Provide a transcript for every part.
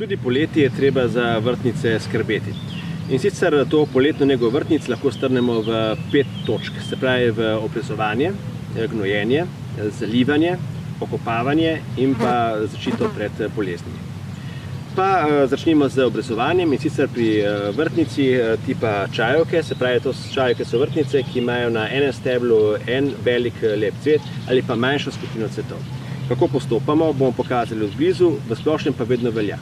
Tudi poleti je treba za vrtnice skrbeti. In sicer to poletno nego vrtnic lahko strnemo v 5 točk, se pravi v obrezovanje, gnojenje, zalivanje, okopavanje in pa zaščito pred boleznimi. Pa začnimo z obrezovanjem, in sicer pri vrtnici tipa čajovke, se pravi, to čajovke so vrtnice, ki imajo na enem steblu en velik lep cvet ali pa manjšo skupino cvetov. Kako postopamo, bomo pokazali od blizu, v splošnem pa vedno velja.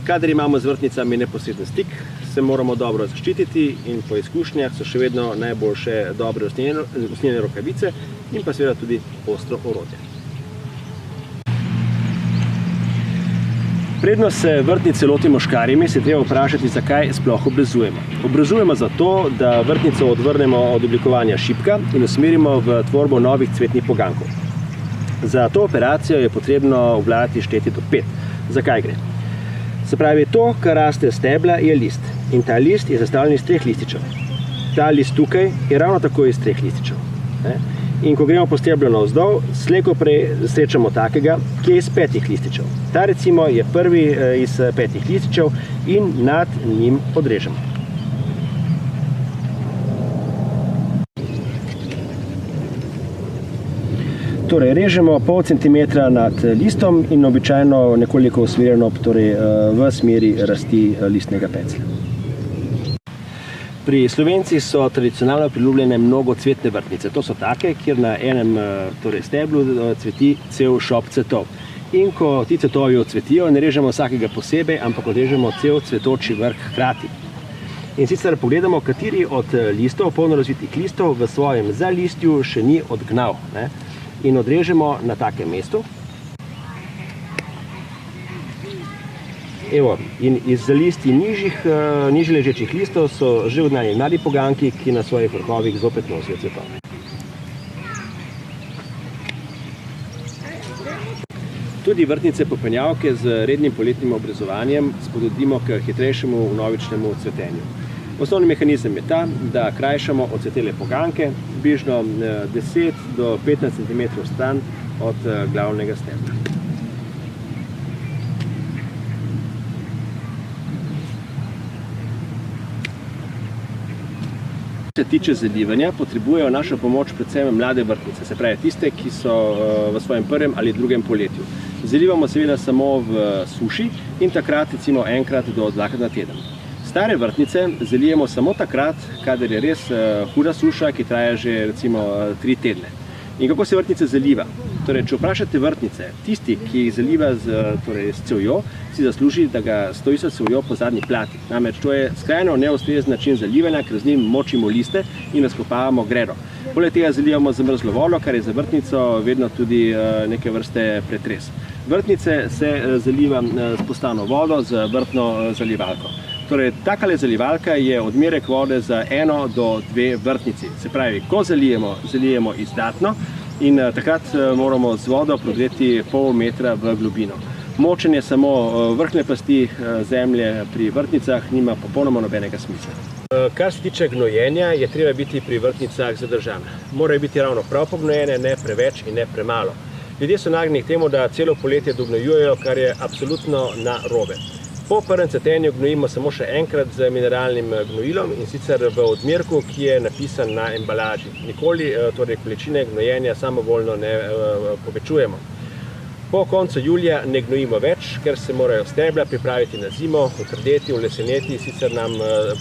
Kadar imamo z vrtnicami neposreden stik, se moramo dobro zaščititi in po izkušnjah so še vedno najboljše dobre usnjene rokavice in pa seveda tudi ostro orodje. Predno se vrtnice lotimo škarjami, se treba vprašati, zakaj sploh obrezujemo. Obrezujemo zato, da vrtnico odvrnemo od oblikovanja šipka in usmerimo v tvorbo novih cvetnih poganjkov. Za to operacijo je potrebno obvladati šteti do 5. Zakaj gre? Se pravi, to, kar raste z stebla, je list. In ta list je sestavljen iz 3 lističev. Ta list tukaj je ravno tako iz 3 lističev. In ko gremo po steblu navzdol, slej ko prej srečamo takega, ki je iz 5 lističev. Ta recimo je prvi iz 5 lističev in nad njim odrežemo. Torej, režemo pol centimetra nad listom in običajno nekoliko usmerjeno v smeri rasti listnega peclja. Pri Slovencih so tradicionalno priljubljene mnogocvetne vrtnice. To so take, kjer na enem steblu cveti cel šop cvetov. In ko ti cvetovi odcvetijo, ne režemo vsakega posebej, ampak odrežemo cel cvetoči vrh hkrati. In sicer pogledamo, kateri od listov, polno razvitih listov, v svojem zalistju še ni odgnal. In odrežemo na takem mestu. Evo, in iz zalisti nižje ležečih listov so že odgnani mladi poganjki, ki na svojih vrhovih zopet nosijo cvetove. Tudi vrtnice popenjavke z rednim poletnim obrezovanjem spodbudimo k hitrejšemu vnovičnemu cvetenju. Osnovni mehanizem je ta, da krajšamo odcvetele poganjke približno 10 do 15 cm stran od glavnega stebla. Kar se tiče zalivanja, potrebujejo našo pomoč predvsem mlade vrtnice, se pravi tiste, ki so v svojem prvem ali drugem poletju. Zalivamo seveda samo v suši in takrat recimo enkrat do 2krat na teden. Stare vrtnice zalijemo samo takrat, kadar je res huda suša, ki traja že recimo 3 tedne. In kako se vrtnice zaliva? Torej, če vprašate vrtnice, tisti, ki jih zaliva s cevjo, si zasluži, da ga stoji s cevjo po zadnji plati. Namreč to je skrajno neustrezen način zalivanja, ker z njim močimo liste in razkopavamo gredo. Poleg tega zalivamo z mrzlo vodo, kar je za vrtnico vedno tudi neke vrste pretres. Vrtnice se zaliva s postano vodo z vrtno zalivalko. Torej, takale zalivalka je odmerek vode za 1 do 2 vrtnici. Se pravi, ko zalijemo izdatno in takrat moramo z vodo prodreti pol metra v globino. Močenje samo vrhnje plasti zemlje pri vrtnicah nima popolnoma nobenega smisla. Kar se tiče gnojenja, je treba biti pri vrtnicah zadržan. Morajo biti ravno prav pognojene, ne preveč in ne premalo. Ljudje so nagnjeni k temu, da celo poletje dognojujejo, kar je absolutno narobe. Po prvem cvetenju gnojimo samo še enkrat z mineralnim gnojilom in sicer v odmerku, ki je napisan na embalaži. Nikoli količine gnojenja samovoljno ne povečujemo. Po koncu julija ne gnojimo več, ker se morajo stebla pripraviti na zimo, otrdeti, oleseneti, sicer nam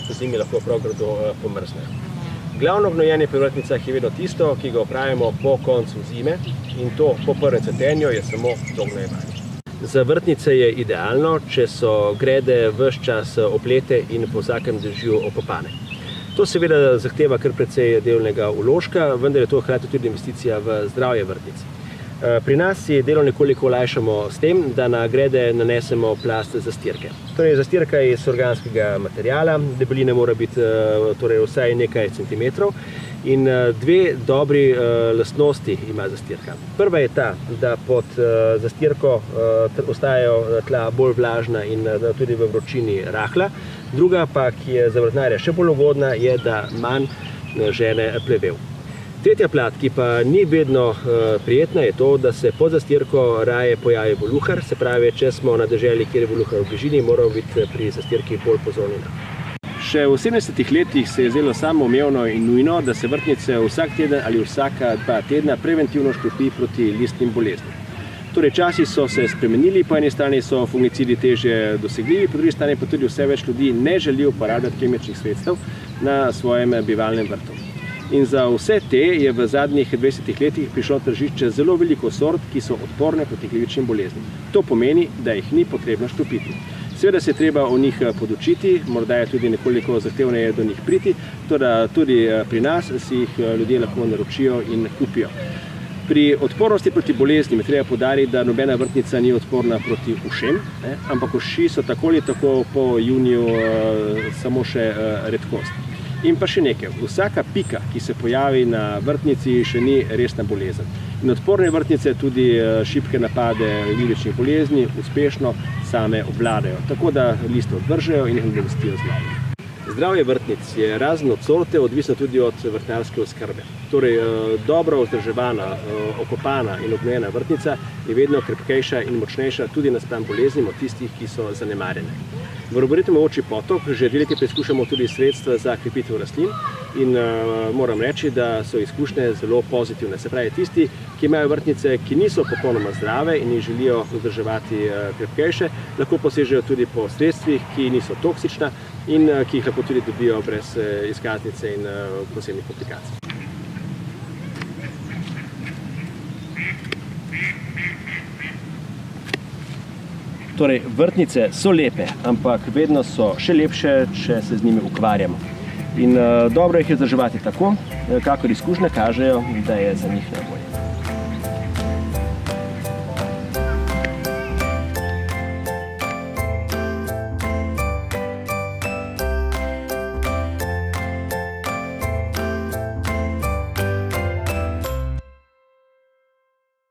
po zimi lahko prav grdo pomrznejo. Glavno gnojenje pri vrtnicah je vedno tisto, ki ga opravimo po koncu zime in to po prvem cvetenju je samo dognojevanje. Za vrtnice je idealno, če so grede ves čas oplete in po vsakem dežju okopane. To seveda zahteva kar precej delovnega vložka, vendar je to hkrati tudi investicija v zdravje vrtnic. Pri nas si delo nekoliko olajšamo s tem, da na grede nanesemo plast zastirke. Torej, zastirka je iz organskega materiala, debeline mora biti vsaj nekaj centimetrov. In 2 dobri lastnosti ima zastirka. Prva je ta, da pod zastirko ostajajo tla bolj vlažna in tudi v vročini rahla. Druga pa, ki je za vrtnarja še bolj ugodna, je, da manj žene plevel. Tretja plat, ki pa ni vedno prijetna, je to, da se pod zastirko raje pojavi voluhar, se pravi, če smo na deželi, kjer je voluhar v bližini, moramo biti pri zastirki bolj pozorni. Še v 70-ih letih se je zdelo samoumevno in nujno, da se vrtnice vsak teden ali vsaka 2 tedna preventivno škropi proti listnim boleznim. Torej, časi so se spremenili, po eni strani so fungicidi težje dosegljivi, po drugi strani pa tudi vse več ljudi ne želi uporabljati kemičnih sredstev na svojem bivalnem vrtu. In za vse te je v zadnjih 20 letih prišlo na tržišče zelo veliko sort, ki so odporne proti glivičnim boleznim. To pomeni, da jih ni potrebno škropiti. Seveda se je treba o njih podučiti, morda je tudi nekoliko zahtevneje do njih priti, tudi pri nas si jih ljudje lahko naročijo in kupijo. Pri odpornosti proti boleznim je treba poudariti, da nobena vrtnica ni odporna proti ušem, ampak uši so tako ali tako po juniju samo še redkost. In pa še nekaj, vsaka pika, ki se pojavi na vrtnici, še ni resna bolezen. In odporne vrtnice tudi šibke napade glivičnih bolezni uspešno same obvladajo, tako da liste odvržejo in jih nadomestijo z novimi. Zdravje vrtnic je razen od sorte odvisno tudi od vrtnarske oskrbe. Torej, dobro vzdrževana, okopana in obnojena vrtnica je vedno krepkejša in močnejša tudi naspram boleznim od tistih, ki so zanemarjene. V Roboretovem Ovčji potok že 2 leti preizkušamo tudi sredstva za krepitev rastlin in moram reči, da so izkušnje zelo pozitivne. Se pravi, tisti, ki imajo vrtnice, ki niso popolnoma zdrave in jih želijo vzdrževati krepkejše, lahko posežejo tudi po sredstvih, ki niso toksična in ki jih lahko tudi dobijo brez izkaznice in posebnih komplikacij. Torej, vrtnice so lepe, ampak vedno so še lepše, če se z njimi ukvarjamo. In dobro jih je vzdrževati tako, kakor izkušnje kažejo, da je za njih najbolje.